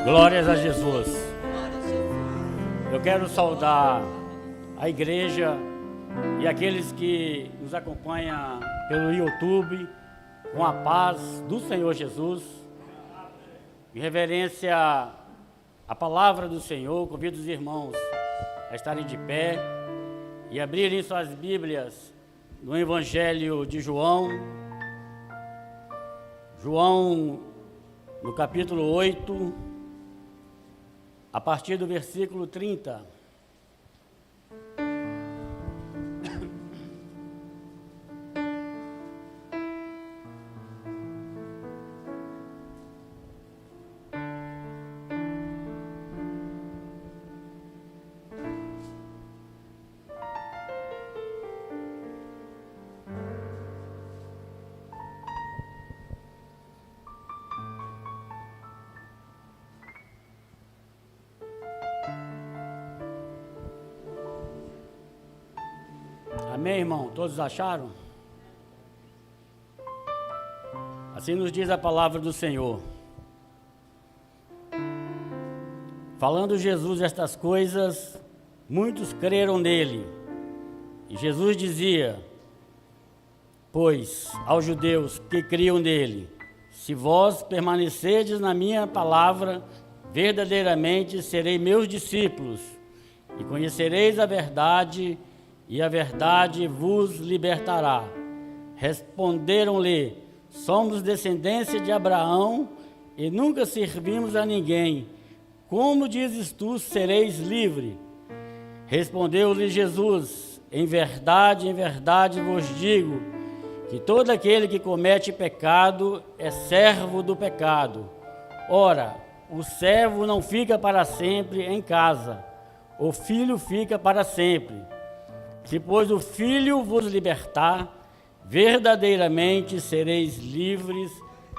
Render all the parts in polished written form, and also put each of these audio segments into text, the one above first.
Glórias a Jesus. Eu quero saudar a igreja e aqueles que nos acompanham pelo YouTube com a paz do Senhor Jesus. Em reverência à palavra do Senhor, convido os irmãos a estarem de pé e abrirem suas Bíblias no Evangelho de João. João, no capítulo 8, a partir do versículo 30. Amém, irmão? Todos acharam? Assim nos diz a palavra do Senhor. Falando Jesus estas coisas, muitos creram nele. E Jesus dizia, pois, aos judeus que criam nele, se vós permanecerdes na minha palavra, verdadeiramente serei meus discípulos, e conhecereis a verdade, e a verdade vos libertará. Responderam-lhe, somos descendência de Abraão e nunca servimos a ninguém. Como dizes tu, sereis livre? Respondeu-lhe Jesus, em verdade vos digo, que todo aquele que comete pecado é servo do pecado. Ora, o servo não fica para sempre em casa, o filho fica para sempre. Se, pois, o Filho vos libertar, verdadeiramente sereis livres.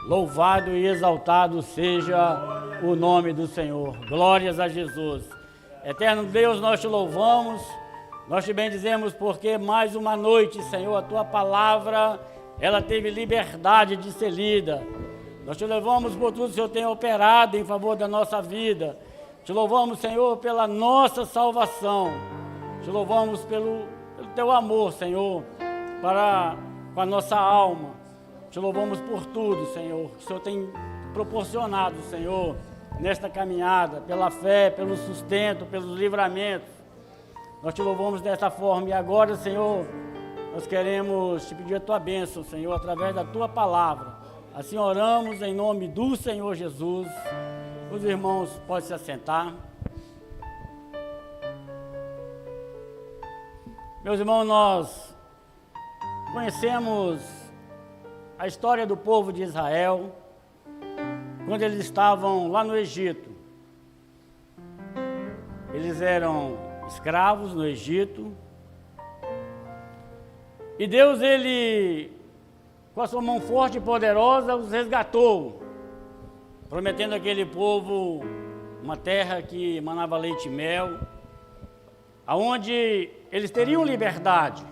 Louvado e exaltado seja o nome do Senhor. Glórias a Jesus. Eterno Deus, nós te louvamos, nós te bendizemos porque mais uma noite, Senhor, a tua palavra, ela teve liberdade de ser lida. Nós te louvamos por tudo que o Senhor tem operado em favor da nossa vida. Te louvamos, Senhor, pela nossa salvação. Te louvamos pelo teu amor, Senhor, para com a nossa alma. Te louvamos por tudo, Senhor, que o Senhor tem proporcionado, Senhor, nesta caminhada, pela fé, pelo sustento, pelos livramentos. Nós te louvamos dessa forma e agora, Senhor, nós queremos te pedir a tua bênção, Senhor, através da tua palavra. Assim oramos em nome do Senhor Jesus. Os irmãos podem se assentar. Meus irmãos, nós conhecemos a história do povo de Israel, quando eles estavam lá no Egito. Eles eram escravos no Egito, e Deus, ele, com a sua mão forte e poderosa, os resgatou, prometendo àquele povo uma terra que manava leite e mel, aonde eles teriam liberdade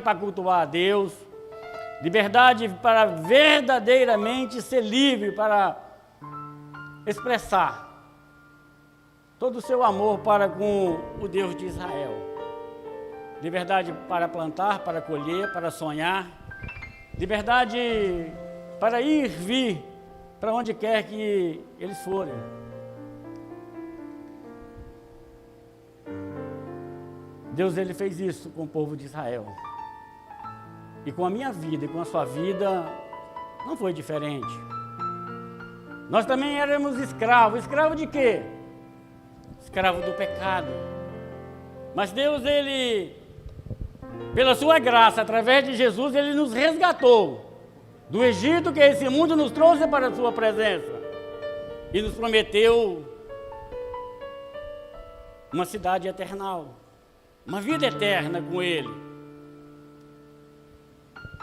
para cultuar a Deus, liberdade para verdadeiramente ser livre, para expressar todo o seu amor para com o Deus de Israel. Liberdade para plantar, para colher, para sonhar, liberdade para ir, vir, para onde quer que eles forem. Deus, ele fez isso com o povo de Israel. E com a minha vida e com a sua vida, não foi diferente. Nós também éramos escravos. Escravo de quê? Escravo do pecado. Mas Deus, ele, pela sua graça, através de Jesus, ele nos resgatou do Egito, que esse mundo nos trouxe para a sua presença. E nos prometeu uma cidade eternal, uma vida eterna com ele.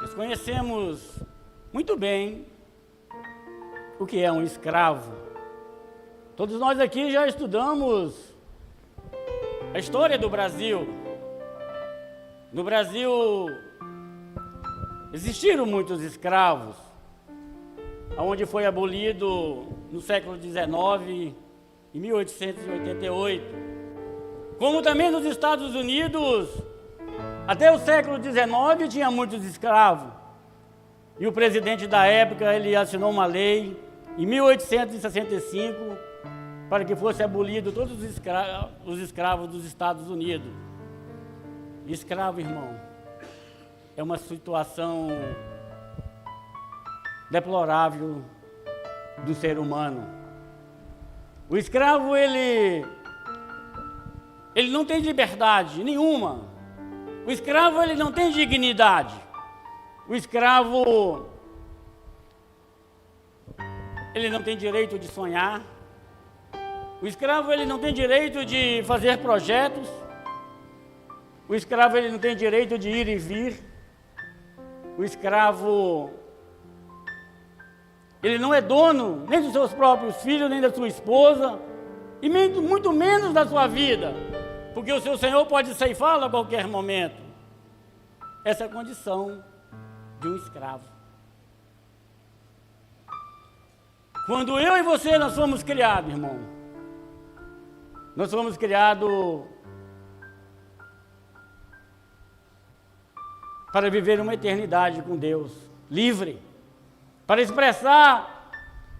Nós conhecemos muito bem o que é um escravo. Todos nós aqui já estudamos a história do Brasil. No Brasil existiram muitos escravos, onde foi abolido no século XIX, em 1888. Como também nos Estados Unidos, até o século XIX tinha muitos escravos. E o presidente da época, ele assinou uma lei em 1865 para que fosse abolido todos os escravos dos Estados Unidos. Escravo, irmão, é uma situação deplorável do ser humano. O escravo, ele não tem liberdade nenhuma. O escravo, ele não tem dignidade. O escravo, ele não tem direito de sonhar. O escravo, ele não tem direito de fazer projetos. O escravo, ele não tem direito de ir e vir. O escravo, ele não é dono nem dos seus próprios filhos, nem da sua esposa, e muito menos da sua vida, porque o seu Senhor pode ceifá-lo a qualquer momento. Essa é a condição de um escravo. Quando eu e você, nós fomos criados, irmão, nós fomos criados para viver uma eternidade com Deus, livre, para expressar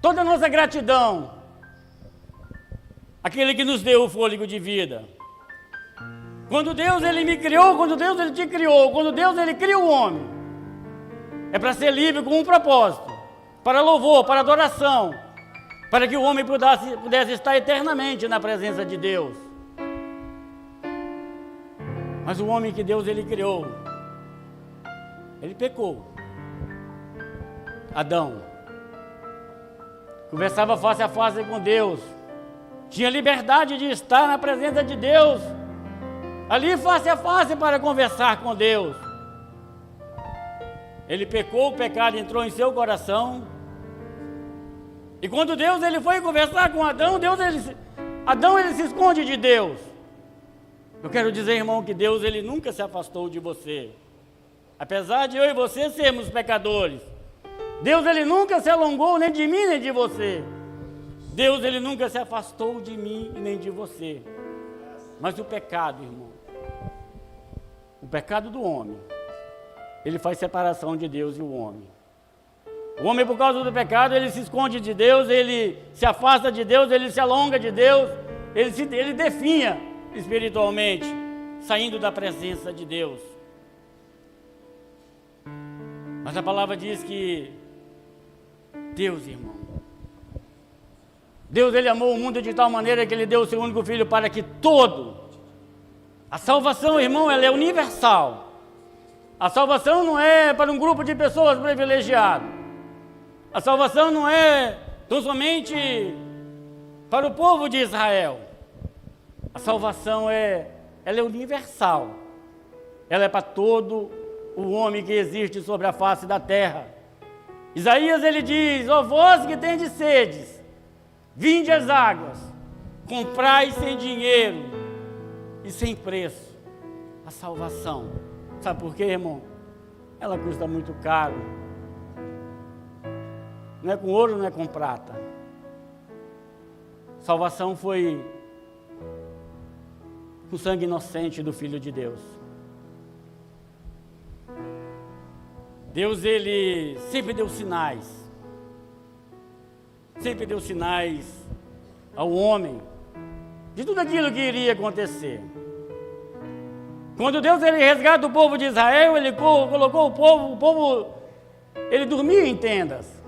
toda a nossa gratidão àquele que nos deu o fôlego de vida. Quando Deus, ele me criou, quando Deus, ele te criou, quando Deus, ele cria o homem, é para ser livre com um propósito, para louvor, para adoração, para que o homem pudesse estar eternamente na presença de Deus. Mas o homem que Deus, ele criou, ele pecou. Adão conversava face a face com Deus, tinha liberdade de estar na presença de Deus, ali face a face para conversar com Deus. Ele pecou, o pecado entrou em seu coração, e quando Deus, ele foi conversar com Adão, Adão ele se esconde de Deus. Eu quero dizer, irmão, que Deus, ele nunca se afastou de você. Apesar de eu e você sermos pecadores, Deus, ele nunca se alongou nem de mim nem de você. Deus, ele nunca se afastou de mim nem de você. Mas o pecado, irmão, o pecado do homem, ele faz separação de Deus e o homem. O homem, por causa do pecado, ele se esconde de Deus, ele se afasta de Deus, ele se alonga de Deus, ele definha espiritualmente, saindo da presença de Deus. Mas a palavra diz que Deus, irmão, Deus, ele amou o mundo de tal maneira que ele deu o seu único filho para que a salvação, irmão, ela é universal. A salvação não é para um grupo de pessoas privilegiadas. A salvação não é tão somente para o povo de Israel. A salvação ela é universal. Ela é para todo o homem que existe sobre a face da terra. Isaías, ele diz: ó vós que tendes sedes, vinde às águas, comprai sem dinheiro e sem preço a salvação. Sabe por quê, irmão? Ela custa muito caro. Não é com ouro, não é com prata. Salvação foi com o sangue inocente do Filho de Deus. Deus, ele sempre deu sinais. Sempre deu sinais ao homem de tudo aquilo que iria acontecer. Quando Deus, ele resgata o povo de Israel, ele colocou o povo, ele dormia em tendas.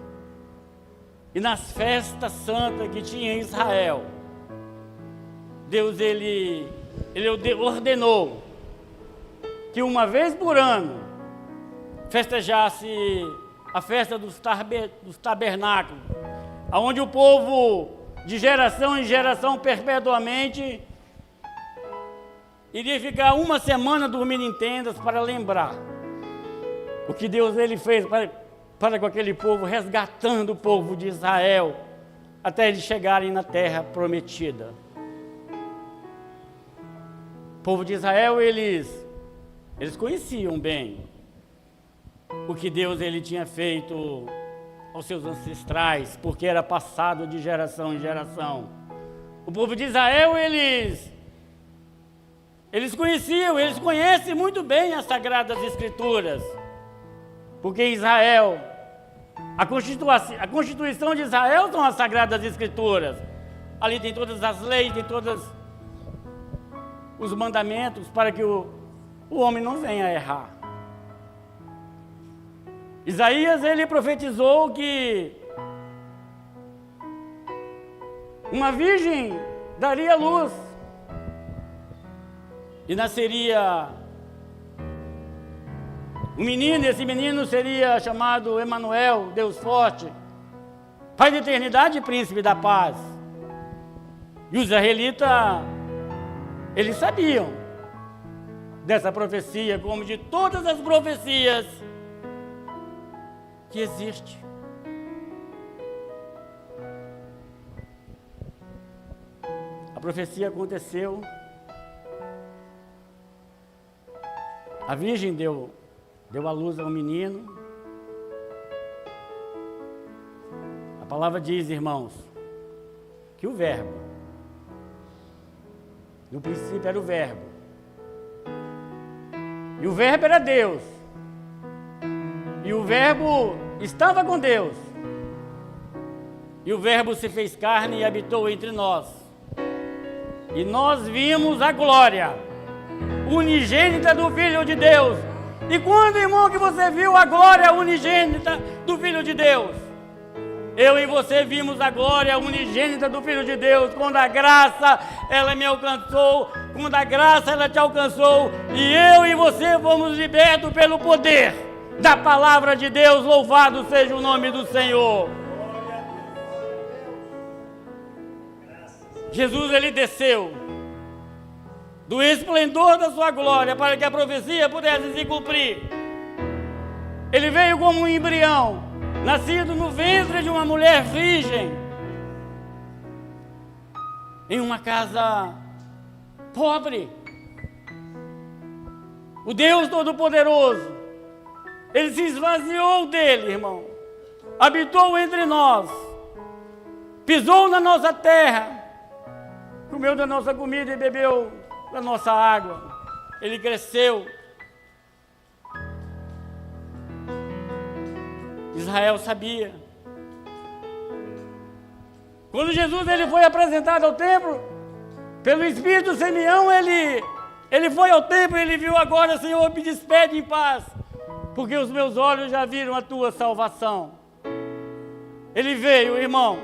E nas festas santas que tinha em Israel, Deus, ele ordenou que uma vez por ano festejasse a festa dos tabernáculos, onde o povo, de geração em geração, perpetuamente, iria ficar uma semana dormindo em tendas para lembrar o que Deus, ele fez para com aquele povo, resgatando o povo de Israel até eles chegarem na terra prometida. O povo de Israel, eles conheciam bem o que Deus ele tinha feito aos seus ancestrais, porque era passado de geração em geração. O povo de Israel, eles conheciam, eles conhecem muito bem as Sagradas Escrituras, porque Israel, a Constituição de Israel são as Sagradas Escrituras. Ali tem todas as leis, tem todos os mandamentos para que o homem não venha a errar. Isaías, ele profetizou que uma virgem daria luz e nasceria um menino, esse menino seria chamado Emanuel, Deus forte, Pai da eternidade e príncipe da paz. E os israelitas, eles sabiam dessa profecia, como de todas as profecias que existe. A profecia aconteceu. A virgem deu à luz a um menino. A palavra diz, irmãos, que o Verbo, no princípio era o Verbo, e o Verbo era Deus, e o Verbo estava com Deus, e o Verbo se fez carne e habitou entre nós, e nós vimos a glória unigênita do Filho de Deus. E quando, irmão, que você viu a glória unigênita do Filho de Deus? Eu e você vimos a glória unigênita do Filho de Deus, quando a graça, ela me alcançou, quando a graça, ela te alcançou, e eu e você fomos libertos pelo poder da palavra de Deus. Louvado seja o nome do Senhor. Jesus, ele desceu do esplendor da sua glória para que a profecia pudesse se cumprir. Ele veio como um embrião, nascido no ventre de uma mulher virgem, em uma casa pobre. O Deus Todo-Poderoso, ele se esvaziou dele, irmão, habitou entre nós, pisou na nossa terra, comeu da nossa comida e bebeu da nossa água. Ele cresceu. Israel sabia. Quando Jesus ele foi apresentado ao templo, pelo Espírito Simeão, ele foi ao templo e ele viu agora: Senhor, me despede em paz, porque os meus olhos já viram a tua salvação. Ele veio, irmão,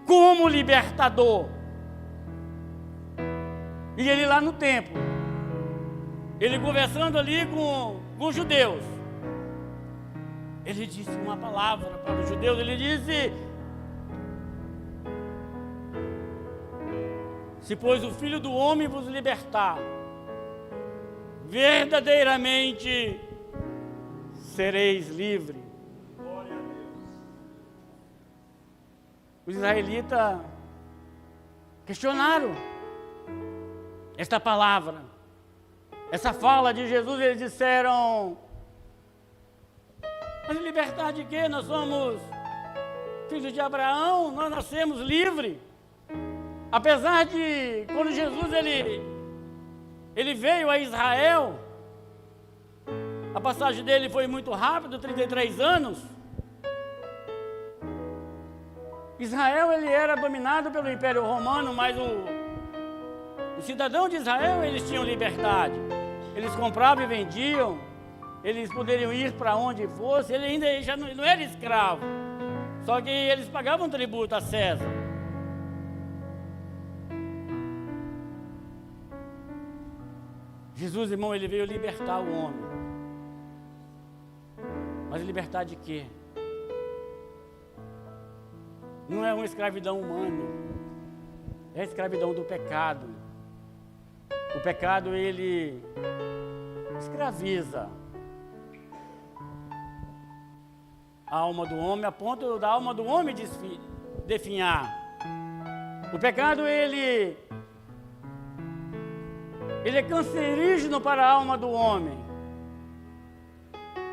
como libertador. E ele lá no templo, ele conversando ali com os judeus, ele disse uma palavra para os judeus. Ele disse: se pois o Filho do Homem vos libertar, verdadeiramente sereis livres. Glória a Deus. Os israelitas questionaram esta palavra, essa fala de Jesus. Eles disseram: mas libertar de quê? Nós somos filhos de Abraão, nós nascemos livres. Apesar de, quando Jesus ele veio a Israel, a passagem dele foi muito rápida, 33 anos. Israel, ele era dominado pelo Império Romano, mas o cidadão de Israel, eles tinham liberdade. Eles compravam e vendiam, eles poderiam ir para onde fosse. Ele ainda já não era escravo, só que eles pagavam tributo a César. Jesus, irmão, ele veio libertar o homem. Mas libertar de quê? Não é uma escravidão humana, é a escravidão do pecado. O pecado, ele escraviza a alma do homem, a ponto da alma do homem definhar. O pecado, ele é cancerígeno para a alma do homem.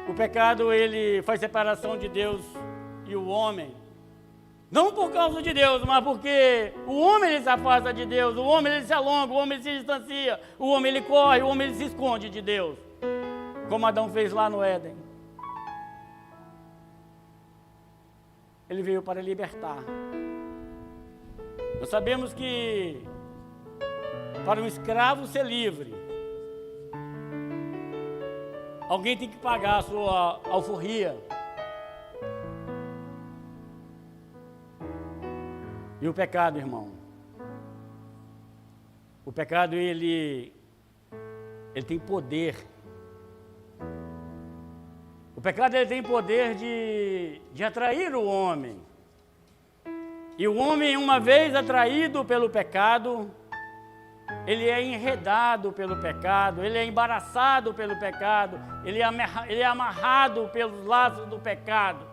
O pecado, ele faz separação de Deus e o homem. Não por causa de Deus, mas porque o homem, ele se afasta de Deus, o homem, ele se alonga, o homem, ele se distancia, o homem, ele corre, o homem, ele se esconde de Deus. Como Adão fez lá no Éden. Ele veio para libertar. Nós sabemos que para um escravo ser livre, alguém tem que pagar a sua alforria. E o pecado, irmão? O pecado, ele tem poder. O pecado, ele tem poder de atrair o homem. E o homem, uma vez atraído pelo pecado, ele é enredado pelo pecado, ele é embaraçado pelo pecado, ele é amarrado pelos laços do pecado.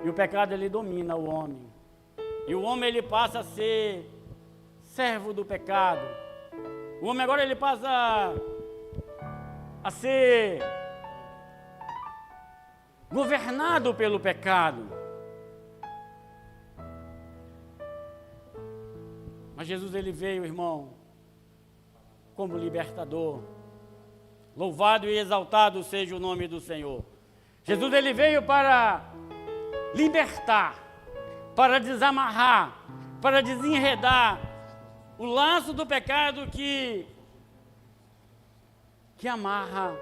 E o pecado, ele domina o homem. E o homem, ele passa a ser servo do pecado. O homem agora, ele passa a ser governado pelo pecado. Mas Jesus, ele veio, irmão, como libertador. Louvado e exaltado seja o nome do Senhor. Jesus, ele veio para libertar, para desamarrar, para desenredar o laço do pecado que amarra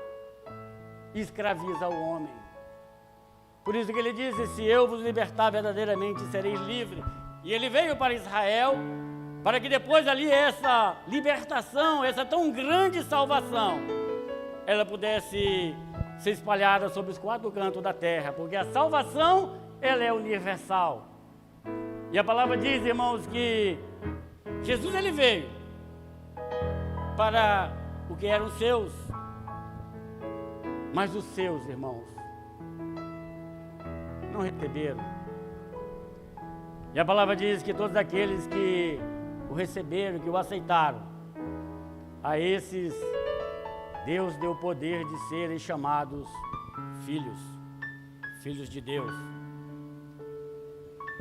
e escraviza o homem. Por isso que ele disse: se eu vos libertar verdadeiramente, sereis livres. E ele veio para Israel, para que depois ali essa libertação, essa tão grande salvação, ela pudesse ser espalhada sobre os quatro cantos da terra, porque a salvação, ela é universal. E a palavra diz, irmãos, que Jesus, ele veio para o que eram seus, mas os seus, irmãos, não receberam. E a palavra diz que todos aqueles que o receberam, que o aceitaram, a esses Deus deu o poder de serem chamados filhos de Deus.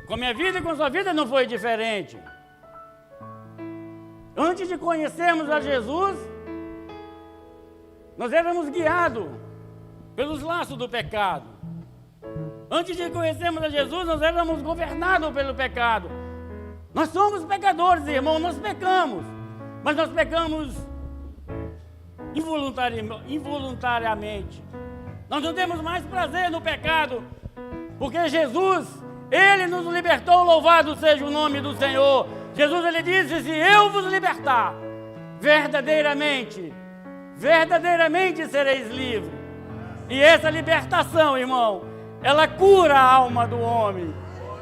Com a minha vida e com a sua vida não foi diferente. Antes de conhecermos a Jesus, nós éramos guiados pelos laços do pecado. Antes de conhecermos a Jesus, nós éramos governados pelo pecado. Nós somos pecadores, irmão, nós pecamos. Mas nós pecamos involuntariamente. Nós não temos mais prazer no pecado, porque Jesus, ele nos libertou, louvado seja o nome do Senhor. Jesus, ele disse: se eu vos libertar, verdadeiramente sereis livres. E essa libertação, irmão, ela cura a alma do homem.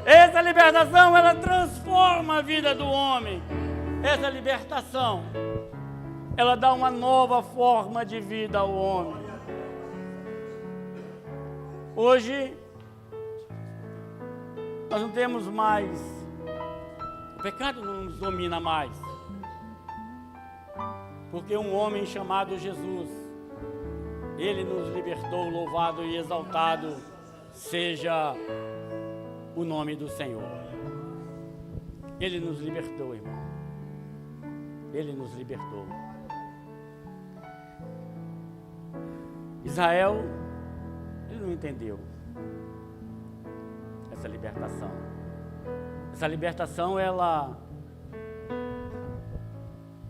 Essa libertação, ela transforma a vida do homem. Essa libertação, ela dá uma nova forma de vida ao homem. Hoje, nós não temos mais, o pecado não nos domina mais, porque um homem chamado Jesus, ele nos libertou, louvado e exaltado seja o nome do Senhor. Ele nos libertou, irmão. Ele nos libertou. Israel, ele não entendeu essa libertação. Essa libertação, ela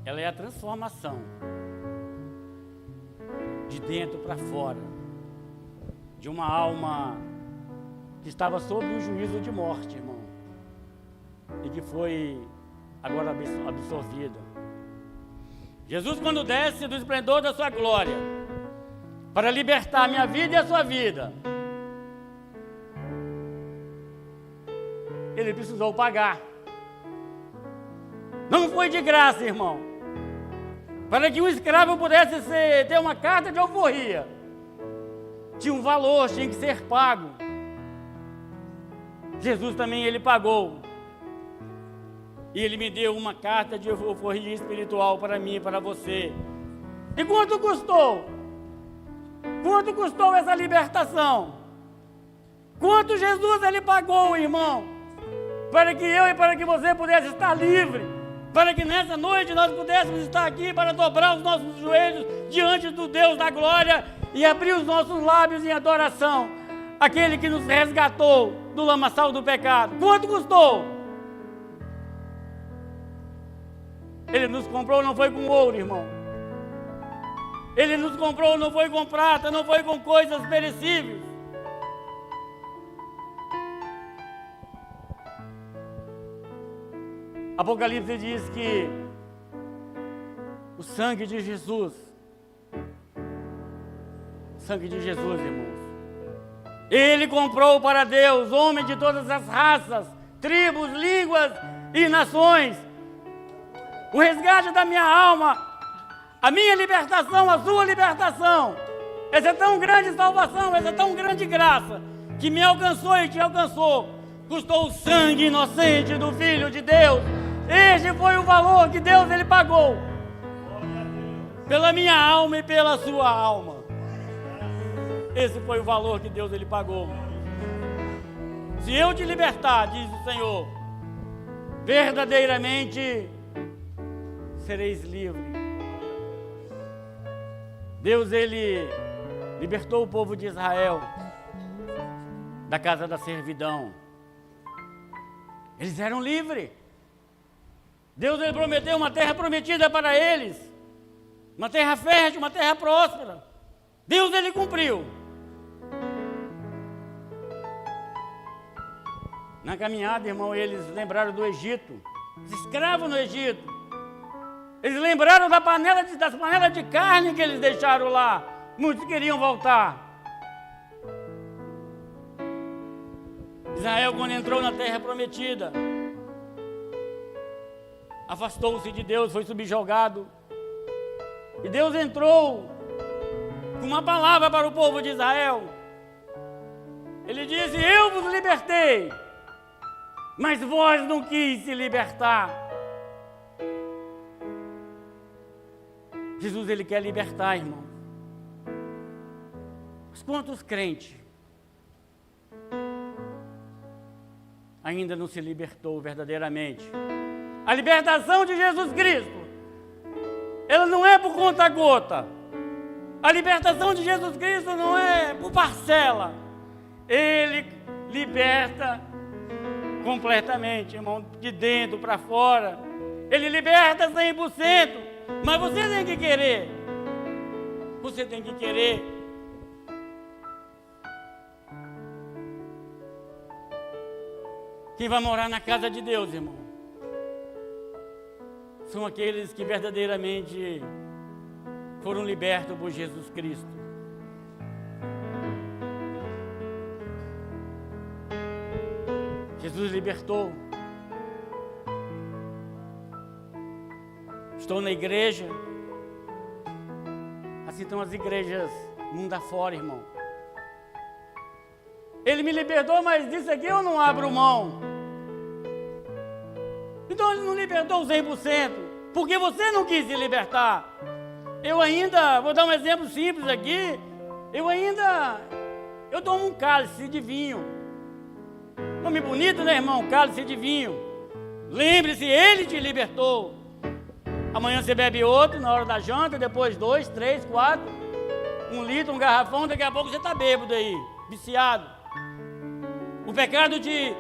é a transformação de dentro para fora de uma alma que estava sob o juízo de morte, irmão, e que foi agora absorvida. Jesus, quando desce do esplendor da sua glória para libertar a minha vida e a sua vida, ele precisou pagar. Não foi de graça, irmão. Para que um escravo pudesse ter uma carta de alforria, tinha um valor, tinha que ser pago. Jesus também, ele pagou. E ele me deu uma carta de euforia espiritual para mim e para você. E quanto custou? Quanto custou essa libertação? Quanto Jesus ele pagou, irmão? Para que eu e para que você pudesse estar livre. Para que nessa noite nós pudéssemos estar aqui para dobrar os nossos joelhos diante do Deus da glória e abrir os nossos lábios em adoração. Aquele que nos resgatou do lamaçal do pecado. Quanto custou? Ele nos comprou, não foi com ouro, irmão. Ele nos comprou, não foi com prata, não foi com coisas perecíveis. Apocalipse diz que o sangue de Jesus, irmãos, ele comprou para Deus homens de todas as raças, tribos, línguas e nações. O resgate da minha alma, a minha libertação, a sua libertação. Essa é tão grande salvação, essa é tão grande graça, que me alcançou e te alcançou. Custou o sangue inocente do Filho de Deus. Este foi o valor que Deus ele pagou. Pela minha alma e pela sua alma. Esse foi o valor que Deus ele pagou. Se eu te libertar, diz o Senhor, verdadeiramente sereis livres. Deus ele libertou o povo de Israel da casa da servidão. Eles eram livres. Deus ele prometeu uma terra prometida para eles, uma terra fértil, uma terra próspera. Deus ele cumpriu. Na caminhada, irmão, eles lembraram do Egito, os escravos no Egito. Eles lembraram das panelas de carne que eles deixaram lá. Muitos queriam voltar. Israel, quando entrou na terra prometida, afastou-se de Deus, foi subjugado. E Deus entrou com uma palavra para o povo de Israel. Ele disse: eu vos libertei, mas vós não quis se libertar. Jesus ele quer libertar, irmão. Mas quantos crentes ainda não se libertou verdadeiramente? A libertação de Jesus Cristo, ela não é por conta gota. A libertação de Jesus Cristo não é por parcela. Ele liberta completamente, irmão, de dentro para fora. Ele liberta 100%. Mas você tem que querer. Você tem que querer. Quem vai morar na casa de Deus, irmão, são aqueles que verdadeiramente foram libertos por Jesus Cristo. Jesus libertou. Estou na igreja. Assim estão as igrejas mundo afora, irmão. Ele me libertou, mas disso aqui eu não abro mão. Então ele não libertou 100%, porque você não quis se libertar. Eu ainda, vou dar um exemplo simples aqui, eu tomo um cálice de vinho. Nome bonito, né, irmão? Cálice de vinho. Lembre-se, ele te libertou. Amanhã você bebe outro, na hora da janta, depois 2, 3, 4, 1 litro, um garrafão, daqui a pouco você está bêbado aí, viciado. O pecado te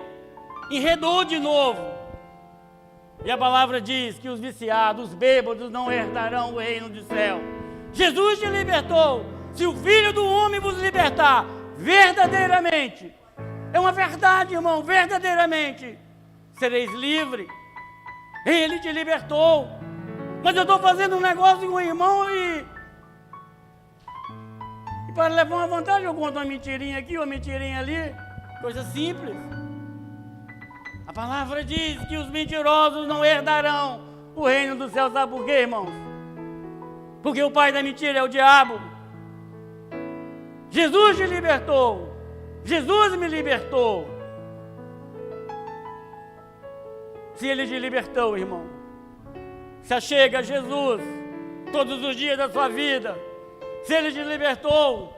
enredou de novo. E a palavra diz que os viciados, os bêbados não herdarão o reino do céu. Jesus te libertou. Se o Filho do Homem vos libertar, verdadeiramente, é uma verdade, irmão, verdadeiramente, sereis livres. Ele te libertou. Mas eu estou fazendo um negócio com o irmão e para levar uma vantagem eu conto uma mentirinha aqui, uma mentirinha ali, coisa simples. A palavra diz que os mentirosos não herdarão o reino do céu. Sabe por quê, irmãos? Porque o pai da mentira é o diabo. Jesus te libertou. Jesus me libertou. Se Ele te libertou, irmão, se achega a Jesus todos os dias da sua vida. Se Ele te libertou,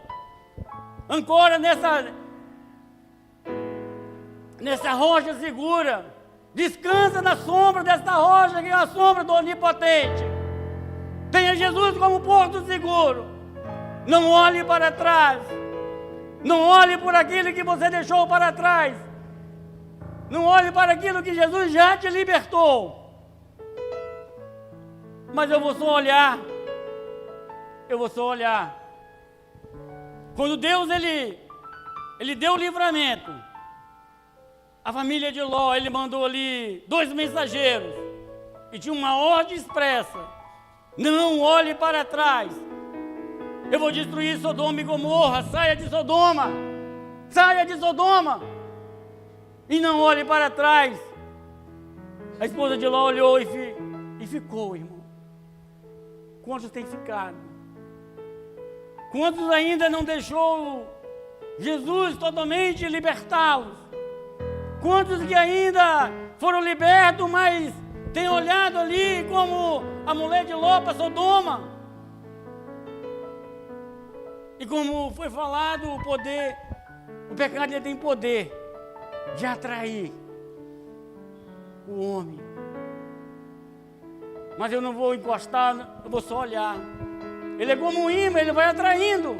ancora nessa rocha segura. Descansa na sombra desta rocha, que é a sombra do Onipotente. Tenha Jesus como porto seguro. Não olhe para trás. Não olhe por aquilo que você deixou para trás. Não olhe para aquilo que Jesus já te libertou. Mas eu vou só olhar. Eu vou só olhar. Quando Deus, Ele deu o livramento, a família de Ló, Ele mandou ali 2 mensageiros. E tinha uma ordem expressa: não olhe para trás. Eu vou destruir Sodoma e Gomorra. Saia de Sodoma. Saia de Sodoma. E não olhe para trás. A esposa de Ló olhou e ficou, irmão. Quantos têm ficado? Quantos ainda não deixou Jesus totalmente libertá-los? Quantos que ainda foram libertos, mas têm olhado ali como a mulher de Ló para Sodoma? E como foi falado, o pecado ele tem poder de atrair o homem. Mas eu não vou encostar, eu vou só olhar. Ele é como um imã, ele vai atraindo.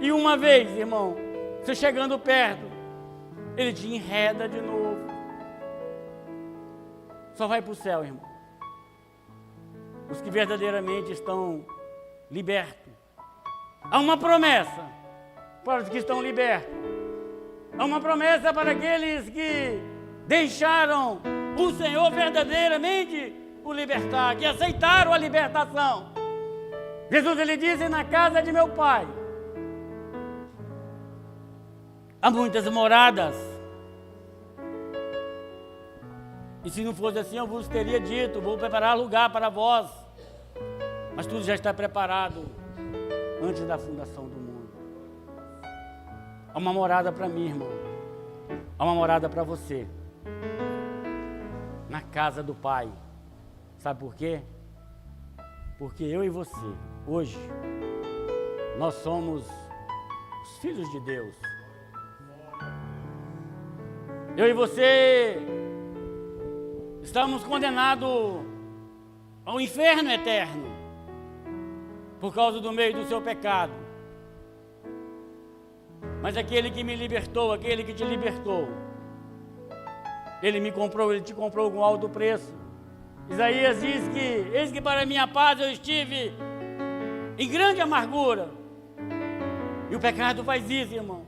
E uma vez, irmão, você chegando perto, ele te enreda de novo. Só vai para o céu, irmão, os que verdadeiramente estão libertos. Há uma promessa para os que estão libertos. Há uma promessa para aqueles que deixaram o Senhor verdadeiramente o libertar, que aceitaram a libertação. Jesus, Ele disse: na casa de meu Pai há muitas moradas. E se não fosse assim, eu vos teria dito: vou preparar lugar para vós. Mas tudo já está preparado antes da fundação do mundo. Há uma morada para mim, irmão. Há uma morada para você. Na casa do Pai. Sabe por quê? Porque eu e você, hoje, nós somos os filhos de Deus. Eu e você estamos condenados ao inferno eterno por causa do meio do seu pecado. Mas aquele que me libertou, aquele que te libertou, Ele me comprou, Ele te comprou com alto preço. Isaías diz que: eis que para minha paz eu estive em grande amargura. E o pecado faz isso, irmão.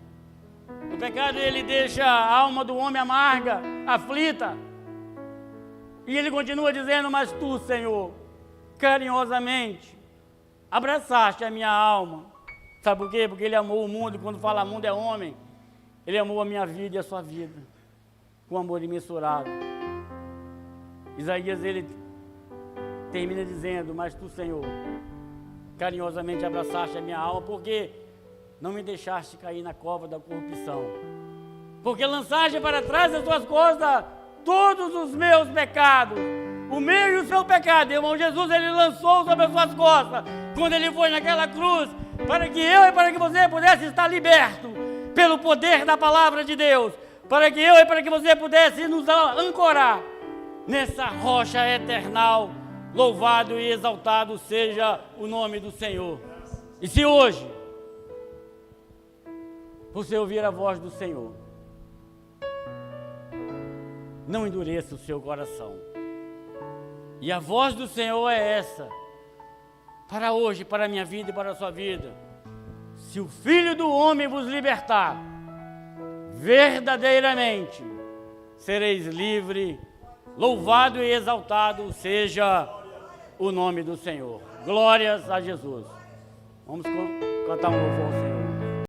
O pecado, ele deixa a alma do homem amarga, aflita. E ele continua dizendo: mas tu, Senhor, carinhosamente abraçaste a minha alma. Sabe por quê? Porque Ele amou o mundo. E quando fala mundo é homem. Ele amou a minha vida e a sua vida com amor imensurável. Isaías, ele termina dizendo: mas tu, Senhor, carinhosamente abraçaste a minha alma, porque não me deixaste cair na cova da corrupção, porque lançaste para trás das tuas costas todos os meus pecados, o meu e o seu pecado. Irmão, Jesus, Ele lançou sobre as suas costas, quando Ele foi naquela cruz, para que eu e para que você pudesse estar liberto pelo poder da palavra de Deus, para que eu e para que você pudesse nos ancorar nessa rocha eternal. Louvado e exaltado seja o nome do Senhor. E se hoje você ouvir a voz do Senhor, não endureça o seu coração. E a voz do Senhor é essa, para hoje, para a minha vida e para a sua vida: se o Filho do Homem vos libertar, verdadeiramente sereis livres. Louvado e exaltado seja o nome do Senhor. Glórias a Jesus. Vamos cantar um louvor ao Senhor.